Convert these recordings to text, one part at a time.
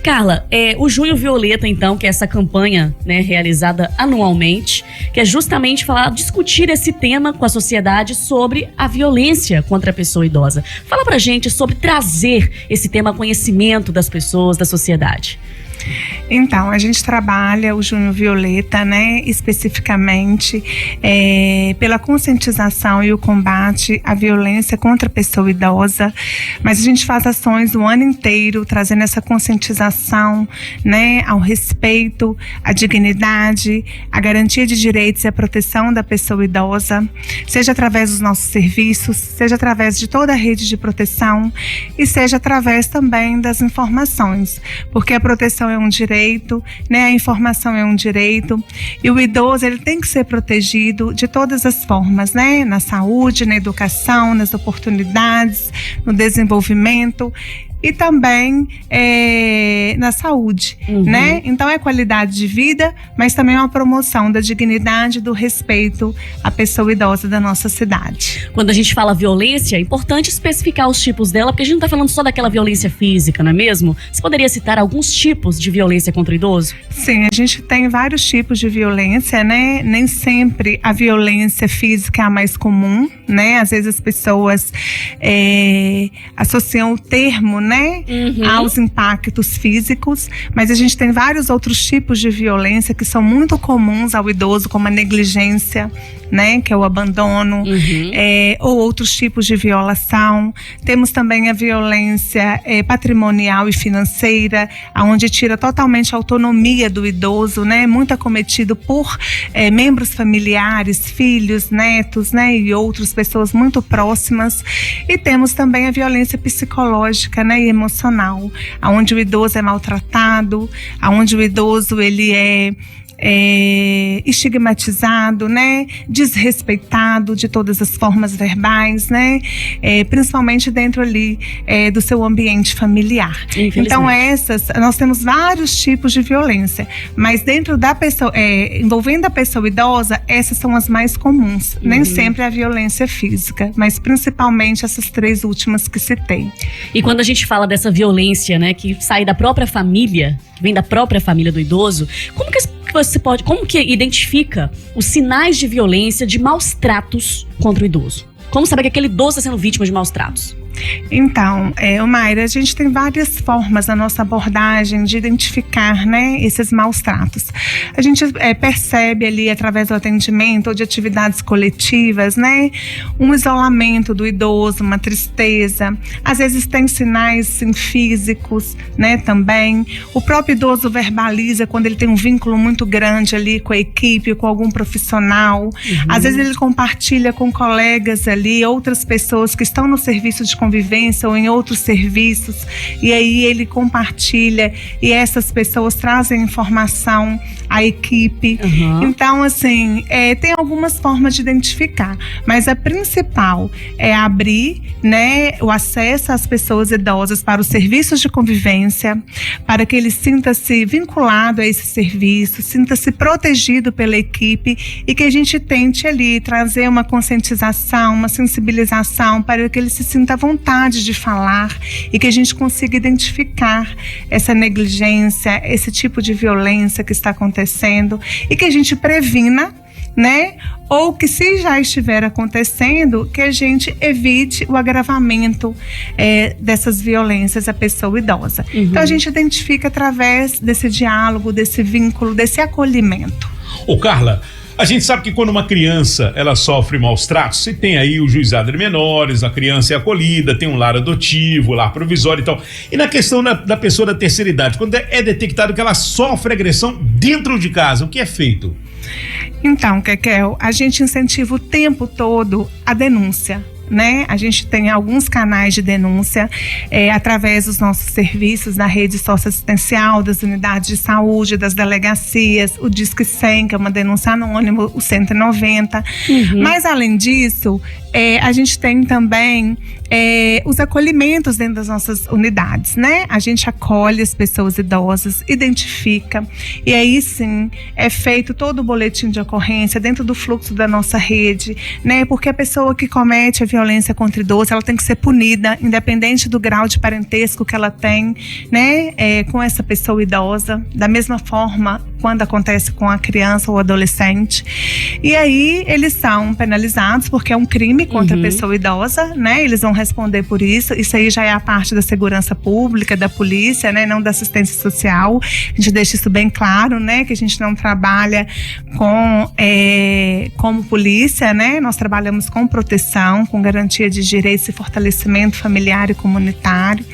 Carla, o Junho Violeta, então, que é essa campanha, né, realizada anualmente, que é justamente discutir esse tema com a sociedade sobre a violência contra a pessoa idosa. Fala pra gente sobre trazer esse tema a conhecimento das pessoas, da sociedade. Então, a gente trabalha o Junho Violeta, né, especificamente pela conscientização e o combate à violência contra a pessoa idosa, mas a gente faz ações o ano inteiro, trazendo essa conscientização, né, ao respeito, à dignidade, à garantia de direitos e à proteção da pessoa idosa, seja através dos nossos serviços, seja através de toda a rede de proteção e seja através também das informações, porque a proteção é um direito, né? A informação é um direito e o idoso ele tem que ser protegido de todas as formas, né? Na saúde, na educação, nas oportunidades, no desenvolvimento e também na saúde, né? Então é qualidade de vida, mas também é uma promoção da dignidade e do respeito à pessoa idosa da nossa cidade. Quando a gente fala violência, é importante especificar os tipos dela, porque a gente não está falando só daquela violência física, não é mesmo? Você poderia citar alguns tipos de violência contra o idoso? Sim, a gente tem vários tipos de violência, né? Nem sempre a violência física é a mais comum, né? Às vezes as pessoas associam o termo, né, aos impactos físicos, mas a gente tem vários outros tipos de violência que são muito comuns ao idoso, como a negligência, né, que é o abandono, ou outros tipos de violação. Temos também a violência patrimonial e financeira, onde tira totalmente a autonomia do idoso, né, muito acometido por membros familiares, filhos, netos, né, e outras pessoas muito próximas. E temos também a violência psicológica, né, e emocional, onde o idoso é maltratado, onde o idoso ele é estigmatizado, né, desrespeitado de todas as formas verbais, né, principalmente dentro ali do seu ambiente familiar. Então nós temos vários tipos de violência, mas dentro da pessoa, envolvendo a pessoa idosa, essas são as mais comuns. Nem sempre a violência física, mas principalmente essas três últimas que citei. E quando a gente fala dessa violência, né, que sai da própria família, que vem da própria família do idoso, como que identifica os sinais de violência, de maus tratos contra o idoso? Como saber que aquele idoso está sendo vítima de maus tratos? Então, Mayra, a gente tem várias formas na nossa abordagem de identificar, né, esses maus tratos. A gente percebe ali através do atendimento ou de atividades coletivas, né, um isolamento do idoso, uma tristeza. Às vezes tem sinais sim, físicos, né, também. O próprio idoso verbaliza quando ele tem um vínculo muito grande ali com a equipe, com algum profissional. Às vezes ele compartilha com colegas ali, outras pessoas que estão no serviço de convivência ou em outros serviços, e aí ele compartilha e essas pessoas trazem informação à equipe. Então, assim, tem algumas formas de identificar, mas a principal é abrir, né, o acesso às pessoas idosas para os serviços de convivência, para que ele sinta-se vinculado a esse serviço, sinta-se protegido pela equipe e que a gente tente ali trazer uma conscientização, uma sensibilização para que ele se sinta à vontade de falar e que a gente consiga identificar essa negligência, esse tipo de violência que está acontecendo e que a gente previna, né? Ou que se já estiver acontecendo, que a gente evite o agravamento dessas violências à pessoa idosa. Então a gente identifica através desse diálogo, desse vínculo, desse acolhimento. Ô Carla, a gente sabe que quando uma criança ela sofre maus tratos, você tem aí o juizado de menores, a criança é acolhida, tem um lar adotivo, lar provisório e tal. E na questão da pessoa da terceira idade, quando é detectado que ela sofre agressão dentro de casa, o que é feito? Então, Kekel, a gente incentiva o tempo todo a denúncia. né? A gente tem alguns canais de denúncia através dos nossos serviços da rede socioassistencial, das unidades de saúde, das delegacias, o Disque 100, que é uma denúncia anônima, o 190. Mas, além disso, A gente tem também os acolhimentos dentro das nossas unidades, né? A gente acolhe as pessoas idosas, identifica, e aí sim é feito todo o boletim de ocorrência dentro do fluxo da nossa rede, né? Porque a pessoa que comete a violência contra idoso, ela tem que ser punida, independente do grau de parentesco que ela tem, né? Com essa pessoa idosa, da mesma forma quando acontece com a criança ou adolescente. E aí eles são penalizados porque é um crime contra a pessoa idosa, né? Eles vão responder por isso. Isso aí já é a parte da segurança pública, da polícia, né? Não da assistência social. A gente deixa isso bem claro, né? Que a gente não trabalha como polícia, né? Nós trabalhamos com proteção, com garantia de direitos e fortalecimento familiar e comunitário.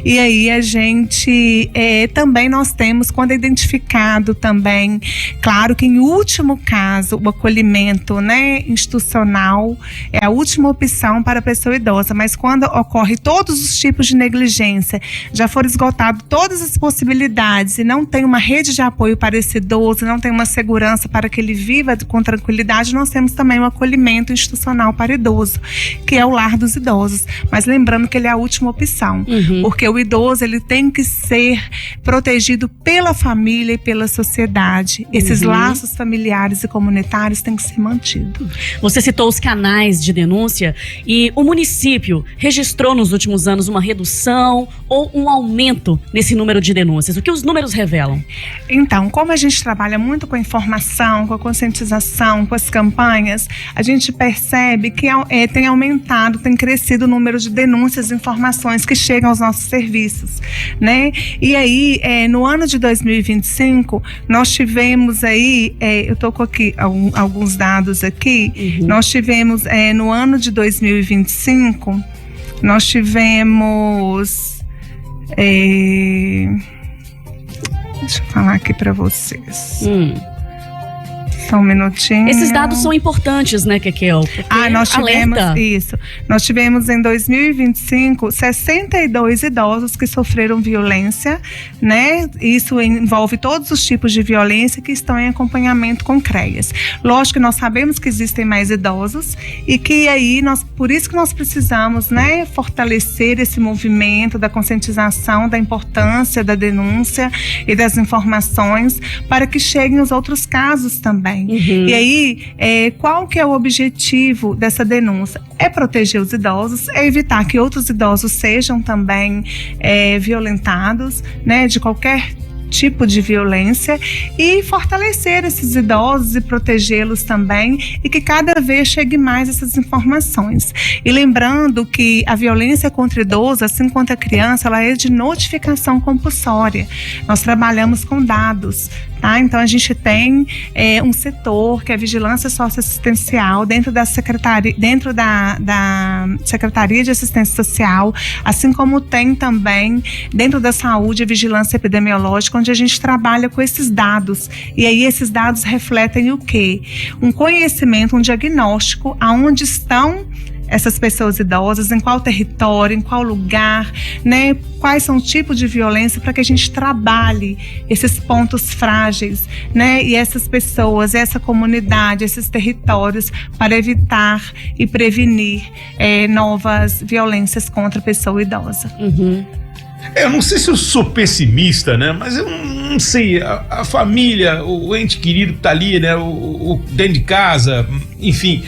E aí a gente também nós temos, quando é identificado também, claro que em último caso o acolhimento, né, institucional é a última opção para a pessoa idosa, mas quando ocorre todos os tipos de negligência, já foram esgotadas todas as possibilidades e não tem uma rede de apoio para esse idoso, não tem uma segurança para que ele viva com tranquilidade, nós temos também um acolhimento institucional para idoso, que é o lar dos idosos, mas lembrando que ele é a última opção, porque o idoso ele tem que ser protegido pela família e pela sociedade. Esses laços familiares e comunitários têm que ser mantidos. Você citou os canais de denúncia e o município registrou nos últimos anos uma redução ou um aumento nesse número de denúncias. O que os números revelam? Então, como a gente trabalha muito com a informação, com a conscientização, com as campanhas, a gente percebe que tem aumentado, tem crescido o número de denúncias e informações que chegam aos nossos serviços, né? E aí, no ano de 2025, nós tivemos aí, eu estou com aqui alguns dados aqui, nós tivemos no ano de 2025, nós tivemos, deixa eu falar aqui para vocês. Só um minutinho. Esses dados são importantes, né, Kekel? Nós tivemos alerta. isso. Nós tivemos em 2025 62 idosos que sofreram violência, né? Isso envolve todos os tipos de violência que estão em acompanhamento com CREAS. Lógico que nós sabemos que existem mais idosos e que aí por isso que nós precisamos, né, fortalecer esse movimento da conscientização, da importância da denúncia e das informações para que cheguem os outros casos também. E aí, qual que é o objetivo dessa denúncia? É proteger os idosos, é evitar que outros idosos sejam também violentados, né, de qualquer tipo de violência, e fortalecer esses idosos e protegê-los também, e que cada vez chegue mais essas informações. E lembrando que a violência contra idoso, assim quanto a criança, ela é de notificação compulsória. Nós trabalhamos com dados, tá? Então a gente tem um setor que é vigilância socioassistencial dentro da secretaria, da Secretaria de Assistência Social, assim como tem também dentro da saúde a vigilância epidemiológica, onde a gente trabalha com esses dados. E aí esses dados refletem o quê? Um conhecimento, um diagnóstico aonde estão essas pessoas idosas, em qual território, em qual lugar, né? Quais são os tipos de violência, para que a gente trabalhe esses pontos frágeis, né? E essas pessoas, essa comunidade, esses territórios, para evitar e prevenir novas violências contra a pessoa idosa. Eu não sei se eu sou pessimista, né? Mas eu não sei, a família, o ente querido que tá ali, né? O dentro de casa, enfim,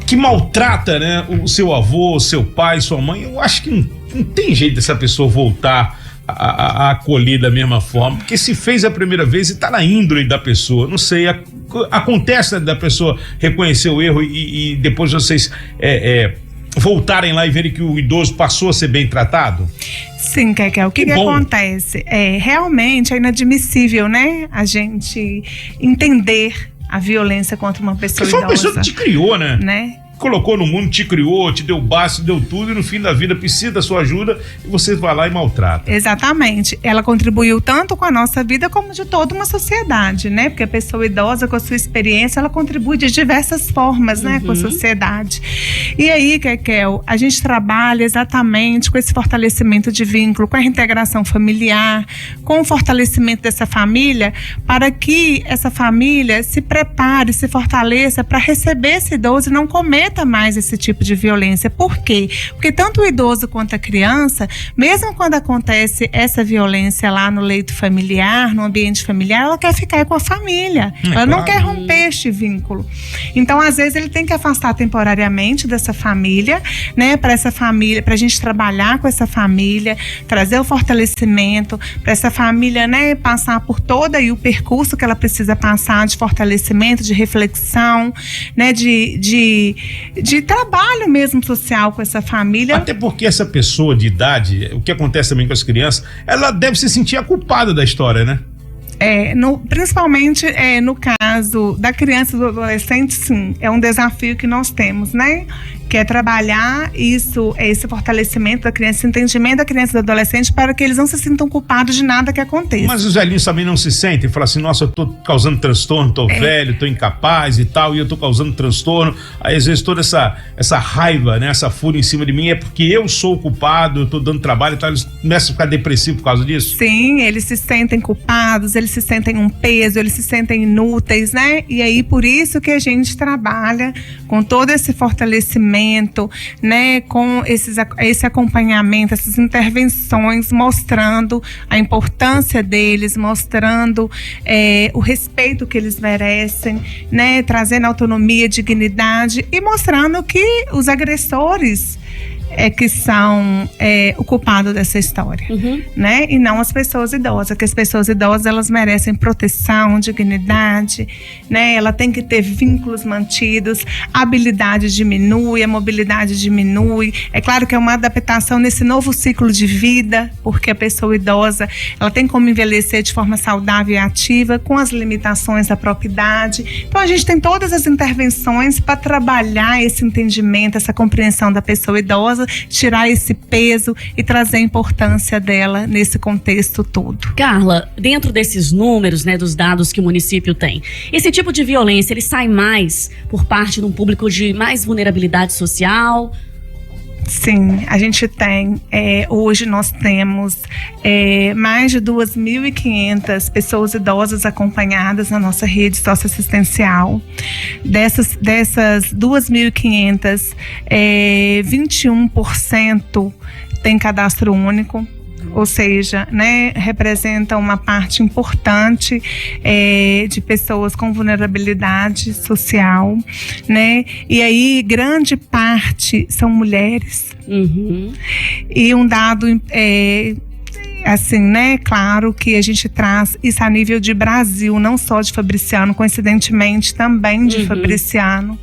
que maltrata, né? O seu avô, o seu pai, sua mãe. Eu acho que não tem jeito dessa pessoa voltar a acolher da mesma forma, porque se fez a primeira vez e tá na índole da pessoa, não sei, acontece da pessoa reconhecer o erro e depois vocês voltarem lá e verem que o idoso passou a ser bem tratado? Sim, Kekel, o que acontece? Realmente é inadmissível, né? A gente entender a violência contra uma pessoa idosa. Foi uma pessoa que te criou, né? Colocou no mundo, te criou, te deu base, deu tudo, e no fim da vida precisa da sua ajuda e você vai lá e maltrata. Exatamente. Ela contribuiu tanto com a nossa vida como de toda uma sociedade, né? Porque a pessoa idosa, com a sua experiência, ela contribui de diversas formas, né? Com a sociedade. E aí, Kekel, a gente trabalha exatamente com esse fortalecimento de vínculo, com a reintegração familiar, com o fortalecimento dessa família, para que essa família se prepare, se fortaleça para receber esse idoso e não cometa acometa mais esse tipo de violência. Por quê? Porque tanto o idoso quanto a criança, mesmo quando acontece essa violência lá no leito familiar, no ambiente familiar, ela quer ficar com a família. Ela não quer romper este vínculo. Então, às vezes, ele tem que afastar temporariamente dessa família, né? Para essa família, para a gente trabalhar com essa família, trazer o fortalecimento, para essa família, né, passar por todo aí o percurso que ela precisa passar de fortalecimento, de reflexão, né? De trabalho mesmo social com essa família. Até porque essa pessoa de idade, o que acontece também com as crianças, ela deve se sentir a culpada da história, né? Principalmente no caso da criança e do adolescente, sim, é um desafio que nós temos, né? Que é trabalhar esse fortalecimento da criança, esse entendimento da criança e do adolescente, para que eles não se sintam culpados de nada que aconteça. Mas os velhinhos também não se sentem, falam assim, nossa, eu tô causando transtorno, tô velho, tô incapaz e tal, e eu tô causando transtorno. Aí às vezes toda essa raiva, né, essa fúria em cima de mim é porque eu sou o culpado, eu tô dando trabalho e tal, eles começam a ficar depressivos por causa disso? Sim, eles se sentem culpados, eles se sentem um peso, eles se sentem inúteis, né? E aí por isso que a gente trabalha com todo esse fortalecimento, né, com esse acompanhamento, essas intervenções, mostrando a importância deles, mostrando o respeito que eles merecem, né, trazendo autonomia, dignidade e mostrando que os agressores que são o culpado dessa história, né? E não as pessoas idosas, que as pessoas idosas, elas merecem proteção, dignidade, né? Ela tem que ter vínculos mantidos, a habilidade diminui, a mobilidade diminui. É claro que é uma adaptação nesse novo ciclo de vida, porque a pessoa idosa, ela tem como envelhecer de forma saudável e ativa, com as limitações da própria idade. Então a gente tem todas as intervenções para trabalhar esse entendimento, essa compreensão da pessoa idosa, tirar esse peso e trazer a importância dela nesse contexto todo. Carla, dentro desses números, né, dos dados que o município tem, esse tipo de violência, ele sai mais por parte de um público de mais vulnerabilidade social? Sim, a gente tem, hoje nós temos mais de 2.500 pessoas idosas acompanhadas na nossa rede socioassistencial. Dessas 2.500, 21% tem cadastro único. Ou seja, né, representa uma parte importante de pessoas com vulnerabilidade social, né? E aí, grande parte são mulheres. E um dado assim, né, claro que a gente traz isso a nível de Brasil, não só de Fabriciano, coincidentemente também de Fabriciano,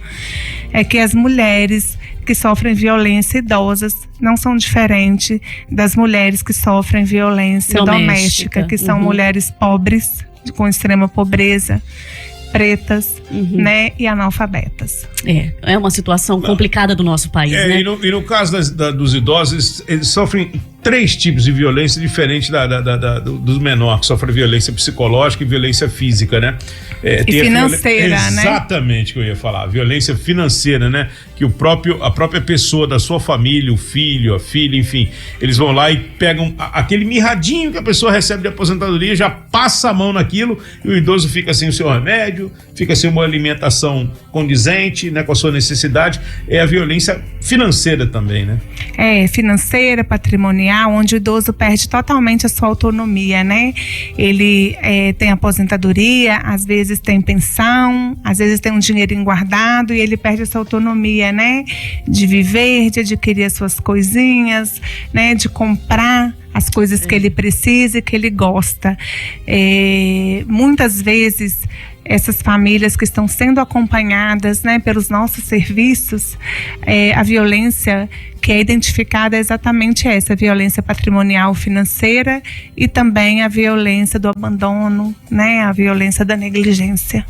é que as mulheres que sofrem violência idosas não são diferentes das mulheres que sofrem violência doméstica, que são mulheres pobres, com extrema pobreza, pretas, né, e analfabetas. É uma situação complicada do nosso país, né? E no caso dos idosos, eles sofrem 3 tipos de violência diferentes dos menores, que sofrem violência psicológica e violência física, né? E financeira, né? Exatamente o que eu ia falar, violência financeira, né? Que a própria pessoa da sua família, o filho, a filha, enfim, eles vão lá e pegam aquele mirradinho que a pessoa recebe de aposentadoria, já passa a mão naquilo e o idoso fica sem o seu remédio, fica sem uma alimentação condizente, né, com a sua necessidade. É a violência financeira também, né? Financeira, patrimonial, onde o idoso perde totalmente a sua autonomia, né? Ele tem aposentadoria, às vezes tem pensão, às vezes tem um dinheirinho guardado e ele perde essa autonomia, né? De viver, de adquirir as suas coisinhas, né? De comprar as coisas que ele precisa e que ele gosta. Muitas vezes essas famílias que estão sendo acompanhadas, né, pelos nossos serviços, a violência que é identificada é exatamente essa, a violência patrimonial financeira e também a violência do abandono, né, a violência da negligência,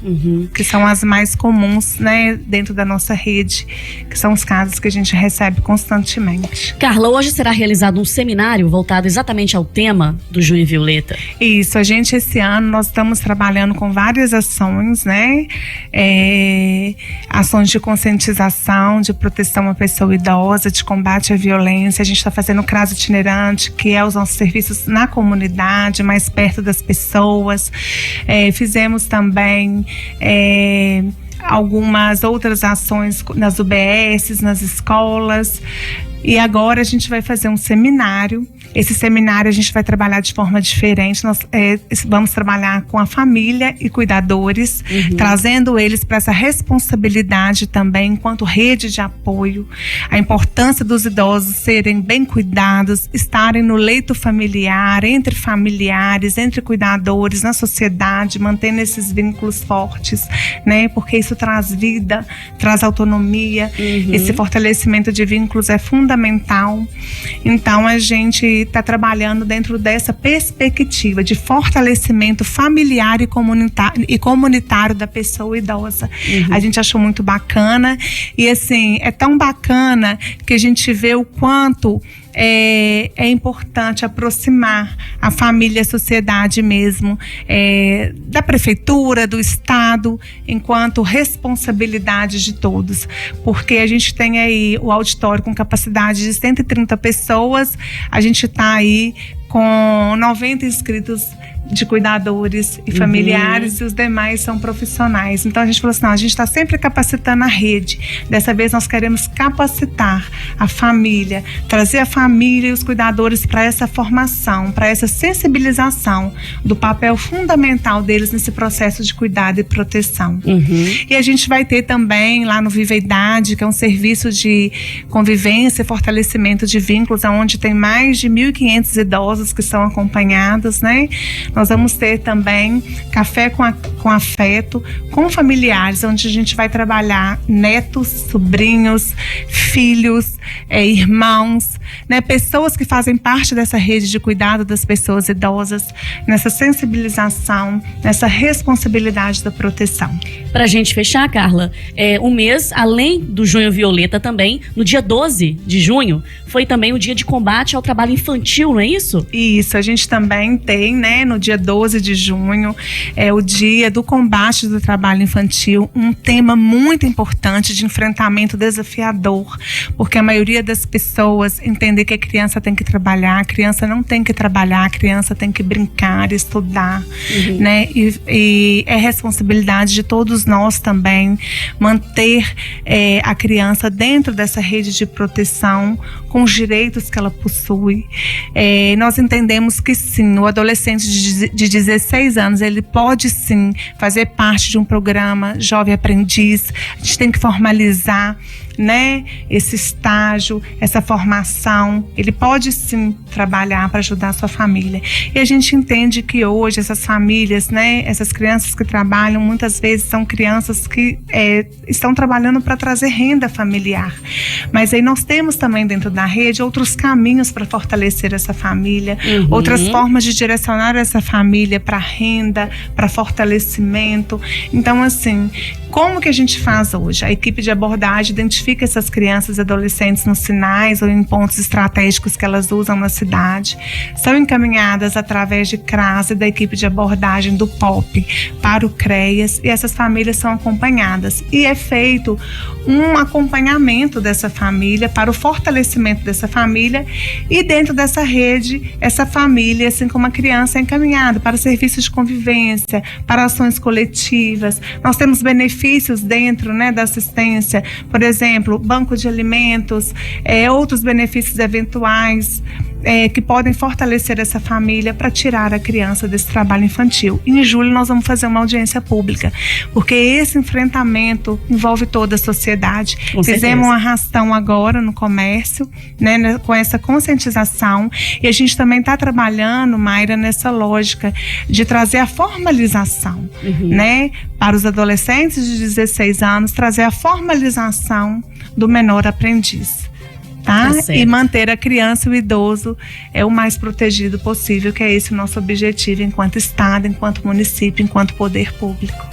que são as mais comuns, né, dentro da nossa rede, que são os casos que a gente recebe constantemente. Carla, hoje será realizado um seminário voltado exatamente ao tema do Junho Violeta. Isso, esse ano nós estamos trabalhando com várias ações, né, ações de conscientização, de proteção à pessoa idosa, de combate à violência. A gente está fazendo o CRAS itinerante, que é os nossos serviços na comunidade, mais perto das pessoas. Fizemos também algumas outras ações nas UBSs, nas escolas. E agora a gente vai fazer um seminário. Esse seminário a gente vai trabalhar de forma diferente. Nós vamos trabalhar com a família e cuidadores, trazendo eles para essa responsabilidade também, enquanto rede de apoio. A importância dos idosos serem bem cuidados, estarem no leito familiar, entre familiares, entre cuidadores, na sociedade, mantendo esses vínculos fortes, né? Porque isso traz vida, traz autonomia. Esse fortalecimento de vínculos é fundamental. Então a gente está trabalhando dentro dessa perspectiva de fortalecimento familiar e comunitário da pessoa idosa. A gente achou muito bacana e assim, é tão bacana que a gente vê o quanto é importante aproximar a família e a sociedade mesmo, da prefeitura, do estado, enquanto responsabilidade de todos. Porque a gente tem aí o auditório com capacidade de 130 pessoas, a gente está aí com 90 inscritos de cuidadores e familiares, e os demais são profissionais. Então a gente falou assim, não, a gente está sempre capacitando a rede. Dessa vez nós queremos capacitar a família, trazer a família e os cuidadores para essa formação, para essa sensibilização do papel fundamental deles nesse processo de cuidado e proteção. E a gente vai ter também lá no Viveidade, que é um serviço de convivência e fortalecimento de vínculos, onde tem mais de 1.500 idosos que são acompanhados, né? Nós vamos ter também café com afeto, com familiares, onde a gente vai trabalhar netos, sobrinhos, filhos, irmãos, né? Pessoas que fazem parte dessa rede de cuidado das pessoas idosas, nessa sensibilização, nessa responsabilidade da proteção. Pra gente fechar, Carla, o mês, além do Junho Violeta também, no dia 12 de junho, foi também o dia de combate ao trabalho infantil, não é isso? Isso, a gente também tem, né, no dia 12 de junho, é o dia do combate do trabalho infantil, um tema muito importante de enfrentamento desafiador, porque a maioria das pessoas entende que a criança tem que trabalhar, a criança não tem que trabalhar, a criança tem que brincar, estudar, né, e é responsabilidade de todos nós também manter a criança dentro dessa rede de proteção, com os direitos que ela possui. Nós entendemos que sim, o adolescente de 16 anos, ele pode sim fazer parte de um programa Jovem Aprendiz. A gente tem que formalizar, né, esse estágio, essa formação. Ele pode sim trabalhar para ajudar a sua família. E a gente entende que hoje essas famílias, né, essas crianças que trabalham, muitas vezes são crianças que estão trabalhando para trazer renda familiar. Mas aí nós temos também dentro da rede outros caminhos para fortalecer essa família, outras formas de direcionar essa família para renda, para fortalecimento. Então, assim, como que a gente faz hoje? A equipe de abordagem identifica essas crianças e adolescentes nos sinais ou em pontos estratégicos que elas usam na cidade. São encaminhadas através de CRAS e da equipe de abordagem do POP para o CREAS, e essas famílias são acompanhadas. E é feito um acompanhamento dessa família para o fortalecimento dessa família, e dentro dessa rede, essa família, assim como a criança, é encaminhada para serviços de convivência, para ações coletivas. Nós temos benefícios dentro, né, da assistência, por exemplo, banco de alimentos, outros benefícios eventuais que podem fortalecer essa família para tirar a criança desse trabalho infantil. E em julho nós vamos fazer uma audiência pública, porque esse enfrentamento envolve toda a sociedade. Fizemos um arrastão agora no comércio, né, com essa conscientização, e a gente também está trabalhando, Mayra, nessa lógica de trazer a formalização, né, para os adolescentes de 16 anos, trazer a formalização do menor aprendiz. Tá? E manter a criança e o idoso o mais protegido possível, que é esse o nosso objetivo enquanto Estado, enquanto município, enquanto poder público.